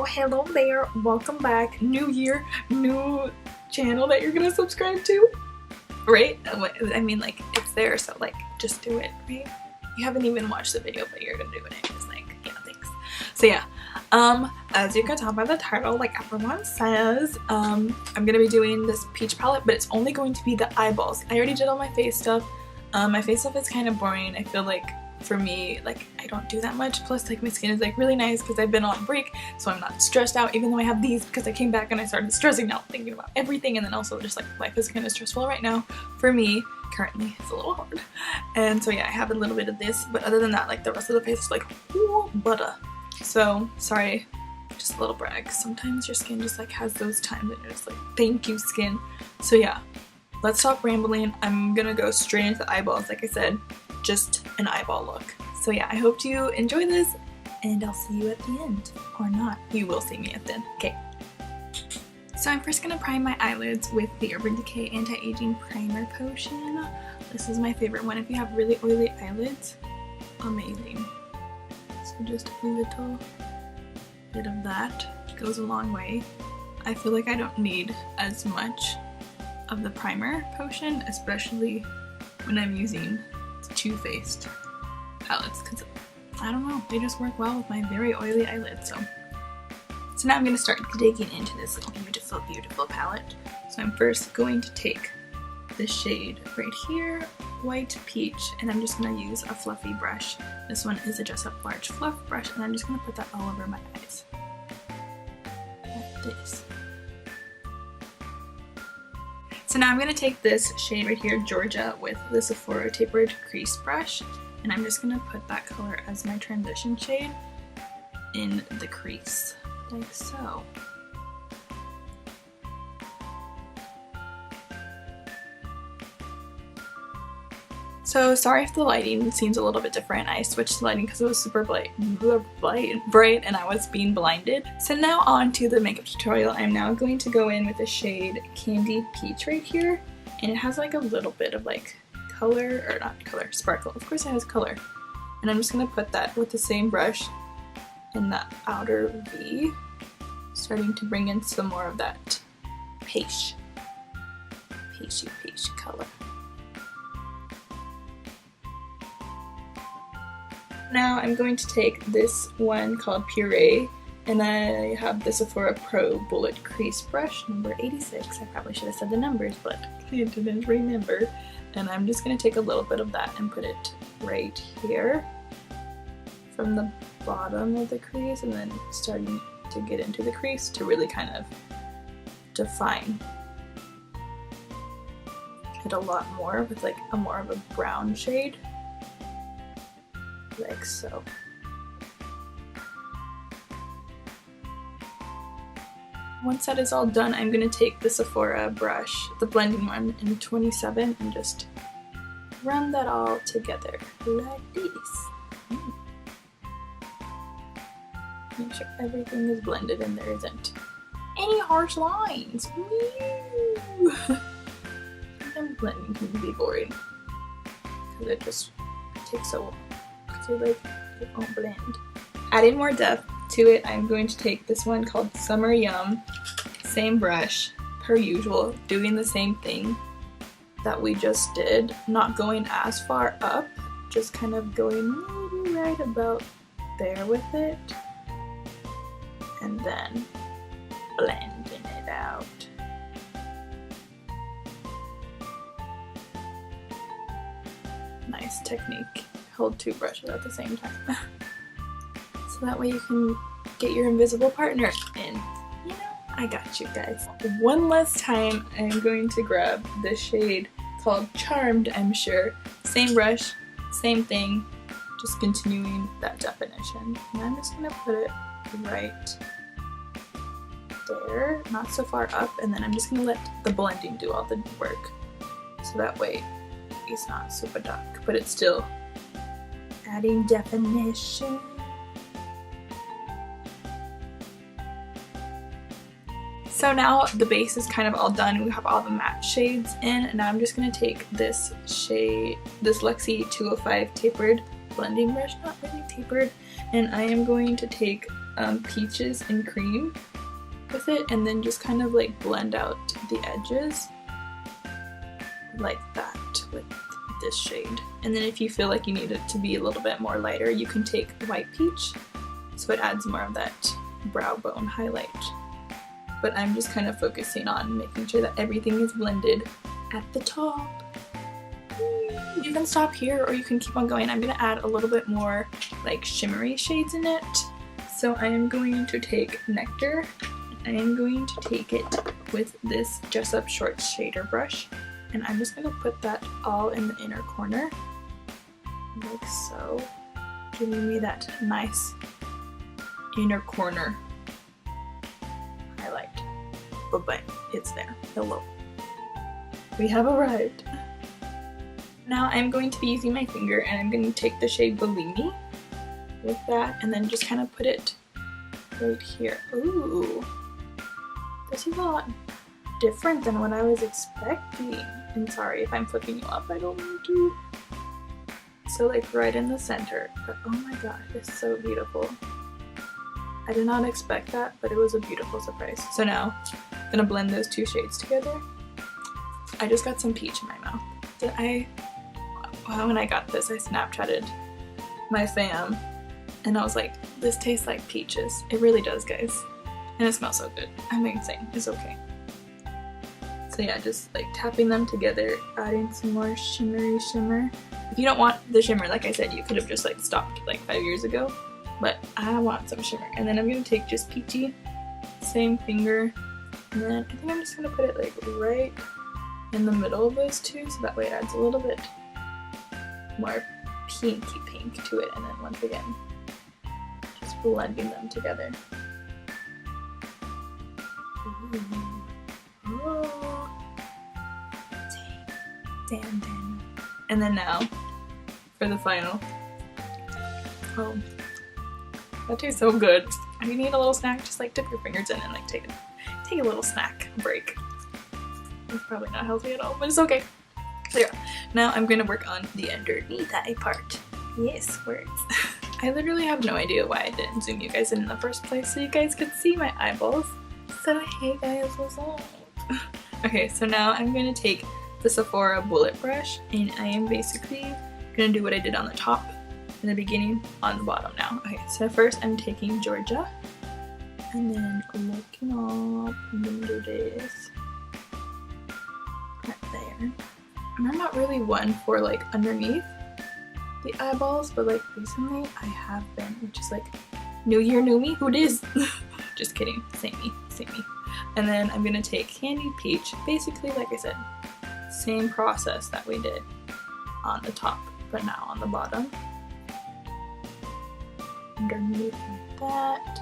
Well, hello there, welcome back. New year, new channel that you're gonna subscribe to, right? I mean, like, it's there, so like just do it, right? You haven't even watched the video, but you're gonna do it anyways. Like, yeah, thanks. So yeah, as you can tell by the title, like everyone says, I'm gonna be doing this peach palette, but it's only going to be the eyeballs. I already did all my face stuff. My face stuff is kind of boring. I feel like for me, like, I don't do that much. Plus, like, my skin is like really nice because I've been on break, so I'm not stressed out, even though I have these, because I came back and I started stressing out, thinking about everything. And then also just like life is kind of stressful right now for me currently. It's a little hard, and so yeah, I have a little bit of this, but other than that, like, the rest of the face is like, ooh, butter. So sorry, just a little brag. Sometimes your skin just like has those times and you're just like, thank you, skin. So yeah, let's stop rambling. I'm gonna go straight into the eyeballs. Like I said, just an eyeball look. So yeah, I hope you enjoy this, and I'll see you at the end. Or not. You will see me at the end. Okay. So I'm first gonna prime my eyelids with the Urban Decay Anti-Aging Primer Potion. This is my favorite one if you have really oily eyelids. Amazing. So just a little bit of that goes a long way. I feel like I don't need as much of the primer potion, especially when I'm using Too Faced palettes, because I don't know, they just work well with my very oily eyelids. So now I'm going to start digging into this beautiful, beautiful palette. So I'm first going to take this shade right here, White Peach, and I'm just going to use a fluffy brush. This one is a Dress Up Large Fluff brush, and I'm just going to put that all over my eyes. Like this. So now I'm going to take this shade right here, Georgia, with the Sephora Tapered Crease Brush, and I'm just going to put that color as my transition shade in the crease, like so. So sorry if the lighting seems a little bit different. I switched the lighting because it was super bright and I was being blinded. So now on to the makeup tutorial. I'm now going to go in with the shade Candy Peach right here, and it has like a little bit of like color, or not color, sparkle. Of course it has color. And I'm just going to put that with the same brush in the outer V, starting to bring in some more of that peachy color. Now I'm going to take this one called Puree, and I have the Sephora Pro Bullet Crease Brush, number 86. I probably should have said the numbers, but I didn't remember. And I'm just going to take a little bit of that and put it right here from the bottom of the crease, and then starting to get into the crease to really kind of define it a lot more with like a more of a brown shade. Like so. Once that is all done, I'm going to take the Sephora brush, the blending one in 27, and just run that all together like this. Make sure everything is blended and there isn't any harsh lines. Sometimes blending can be boring because it just takes so long. So like, it won't blend. Adding more depth to it, I'm going to take this one called Summer Yum, same brush, per usual, doing the same thing that we just did, not going as far up, just kind of going maybe right about there with it, and then blending it out. Nice technique. Hold two brushes at the same time. So that way you can get your invisible partner in. You know, I got you guys. One last time, I'm going to grab this shade called Charmed, I'm sure. Same brush, same thing, just continuing that definition. And I'm just going to put it right there, not so far up, and then I'm just going to let the blending do all the work. So that way it's not super dark, but it's still adding definition. So now the base is kind of all done. We have all the matte shades in, and now I'm just going to take this shade, this Luxie 205 tapered blending brush, not really tapered, and I am going to take peaches and cream with it, and then just kind of like blend out the edges like that with this shade. And then if you feel like you need it to be a little bit more lighter, you can take white peach, so it adds more of that brow bone highlight. But I'm just kind of focusing on making sure that everything is blended at the top. You can stop here or you can keep on going. I'm gonna add a little bit more like shimmery shades in it. So I am going to take Nectar. I am going to take it with this Jessup Short Shader brush, and I'm just gonna put that all in the inner corner, like so, giving me that nice inner corner highlight. But bang, it's there. Hello. We have arrived. Now I'm going to be using my finger, and I'm going to take the shade Believe Me with that, and then just kind of put it right here. Ooh, this is a lot different than what I was expecting. And sorry if I'm flipping you off, I don't mean to. So like right in the center, but oh my god, it's so beautiful. I did not expect that, but it was a beautiful surprise. So now I'm gonna blend those two shades together. I just got some peach in my mouth. When I got this, I Snapchatted my fam, and I was like, this tastes like peaches. It really does, guys. And it smells so good. I'm insane. It's okay. So yeah, just like tapping them together, adding some more shimmery shimmer. If you don't want the shimmer, like I said, you could have just like stopped like 5 years ago. But I want some shimmer. And then I'm going to take just peachy, same finger, and then I think I'm just going to put it like right in the middle of those two, so that way it adds a little bit more pinky pink to it. And then once again, just blending them together. Ooh. Oh. Damn. And then now for the final. Oh, that tastes so good. If you need a little snack, just like dip your fingers in and like take a little snack break. It's probably not healthy at all, but it's okay. So yeah, now I'm gonna work on the underneath eye part. Yes, words. I literally have no idea why I didn't zoom you guys in the first place so you guys could see my eyeballs. So hey guys, what's up? Okay, so now I'm gonna take the Sephora bullet brush, and I am basically gonna do what I did on the top in the beginning on the bottom now. Okay, so first I'm taking Georgia, and then looking up and then do this right there. And I'm not really one for like underneath the eyeballs, but like recently I have been, which is like new year, new me, who dis? Just kidding, same me. And then I'm gonna take Candied Peach, basically like I said, same process that we did on the top, but now on the bottom. Underneath like that.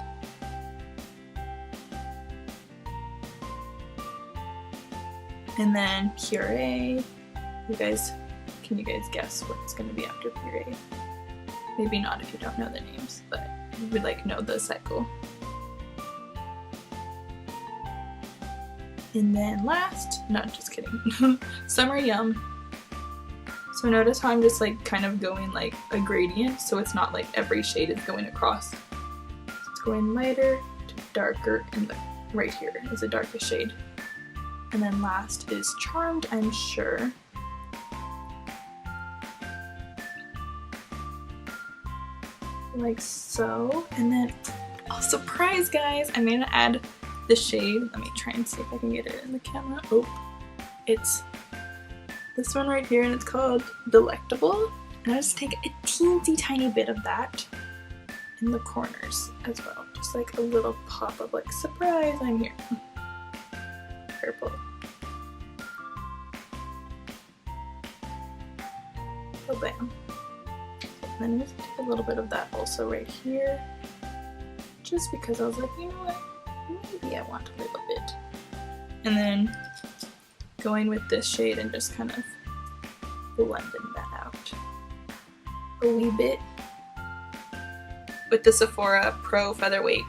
And then Puree. Can you guys guess what's gonna be after Puree? Maybe not if you don't know the names, but you would like know the cycle. And then last, no, just kidding, Summer Yum. So notice how I'm just like kind of going like a gradient, so it's not like every shade is going across. So it's going lighter to darker, and right here is the darkest shade. And then last is Charmed, I'm sure. Like so. And then, oh surprise guys, I'm gonna add the shade. Let me try and see if I can get it in the camera. Oh, it's this one right here, and it's called Delectable. And I just take a teensy tiny bit of that in the corners as well. Just like a little pop of like, surprise, I'm here. Purple. Oh bam. And then I'm just take a little bit of that also right here. Just because I was like, you know what? Maybe I want a little bit. And then going with this shade and just kind of blending that out a wee bit. With the Sephora Pro Featherweight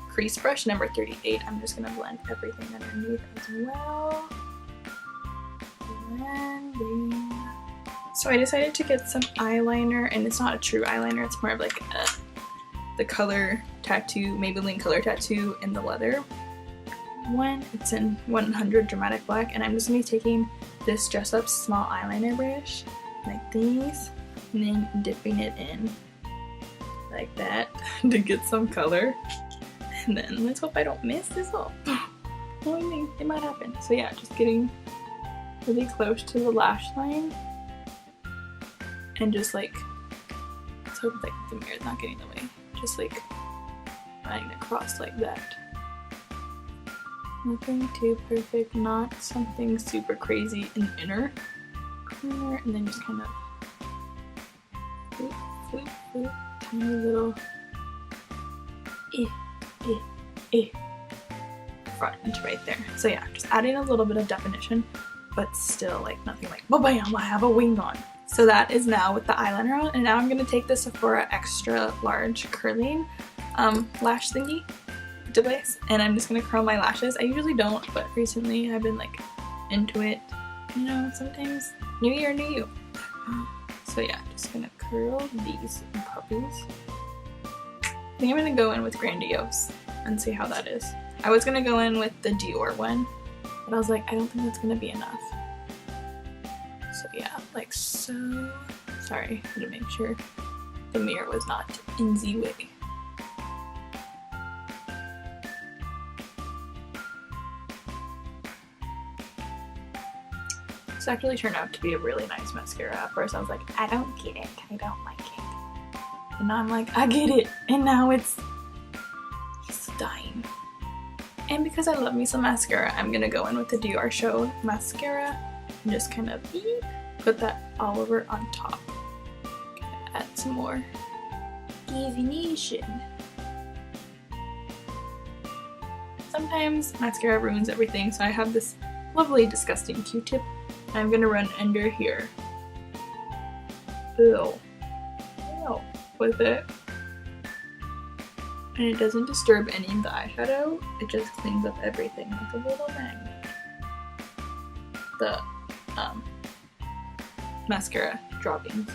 Crease Brush number 38, I'm just going to blend everything underneath as well. Blending. So I decided to get some eyeliner, and it's not a true eyeliner, it's more of like the color tattoo, Maybelline color tattoo in the leather one. It's in 100 Dramatic Black, and I'm just going to be taking this Dress Up small eyeliner brush like these and then dipping it in like that to get some color, and then let's hope I don't mess this up. Well, I mean, it might happen. So yeah, just getting really close to the lash line and just like, let's hope like the mirror's not getting in the way, just like running across like that. Nothing too perfect, not something super crazy in the inner corner, and then just kind of floop, floop, floop, tiny little front right there. So yeah, just adding a little bit of definition, but still like nothing like, ba-bam, I have a wing on. So that is now with the eyeliner on, and now I'm going to take the Sephora extra large curling lash thingy device, and I'm just gonna curl my lashes. I usually don't, but recently I've been like into it, you know, sometimes new year, new you. So yeah, just gonna curl these puppies. I think I'm gonna go in with Grandiose and see how that is. I was gonna go in with the Dior one, but I was like, I don't think that's gonna be enough. So yeah, like so. Sorry, I had to make sure the mirror was not in the way. This actually turned out to be a really nice mascara. At first I was like, I don't get it, I don't like it. And now I'm like, I get it, and now it's dying. And because I love me some mascara, I'm gonna go in with the Dior Show mascara and just kind of put that all over on top. Add some more definition. Sometimes mascara ruins everything, so I have this lovely disgusting Q-tip. I'm gonna run under here. Ew. Ew. With it. And it doesn't disturb any of the eyeshadow, it just cleans up everything like a little magnet. The mascara droppings.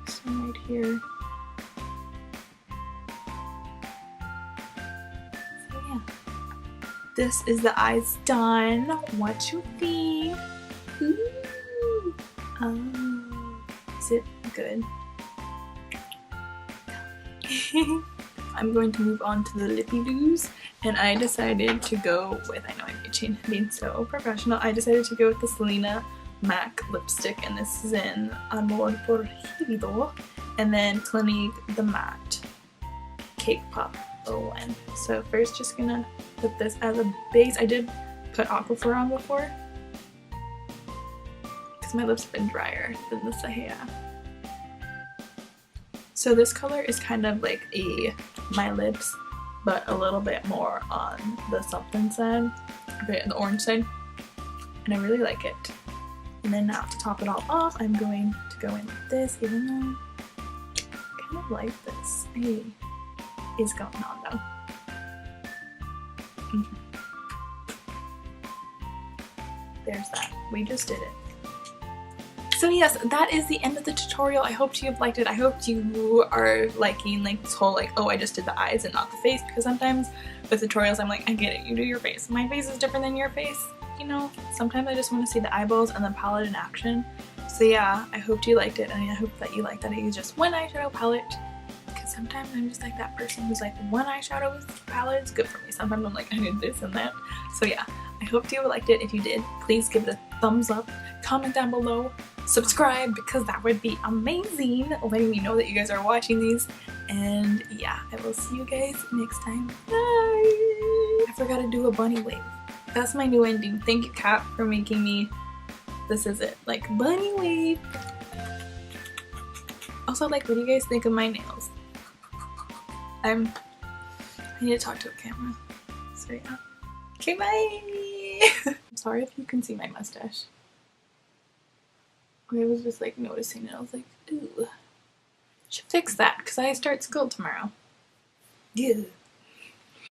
Some right here. So yeah. This is the eyes done. What you think? Ooh. Oh, is it good? I'm going to move on to the lippy doos, and I decided to go with, I know I'm being so professional, I decided to go with the Selena MAC lipstick, and this is in Amor Prohibido, and then Clinique the Matte Cake Pop 01. So first just gonna put this as a base. I did put Aquifer on before because my lips have been drier than the Sahia. So this color is kind of like my lips, but a little bit more on the something side, okay, the orange side, and I really like it. And then now to top it all off, I'm going to go in with this, even though I kind of like this. Hey, is going on though. There's that. We just did it. So yes, that is the end of the tutorial. I hope you have liked it. I hope you are liking like this whole like, oh, I just did the eyes and not the face, because sometimes with tutorials I'm like, I get it, you do your face. My face is different than your face, you know? Sometimes I just want to see the eyeballs and the palette in action. So yeah, I hope you liked it, and I hope that you like that I use just one eyeshadow palette, because sometimes I'm just like that person who's like, one eyeshadow palette is good for me. Sometimes I'm like, I need this and that. So yeah, I hope you liked it. If you did, please give it a thumbs up, comment down below, subscribe, because that would be amazing, letting me know that you guys are watching these. And yeah, I will see you guys next time. Bye! I forgot to do a bunny wave. That's my new ending. Thank you, Kat, for making me, this is it, like bunny wave. Also, like, what do you guys think of my nails? I need to talk to a camera. So yeah. Okay, bye! I'm sorry if you can see my mustache. I was just like noticing it. I was like, ooh. Should fix that because I start school tomorrow. Yeah.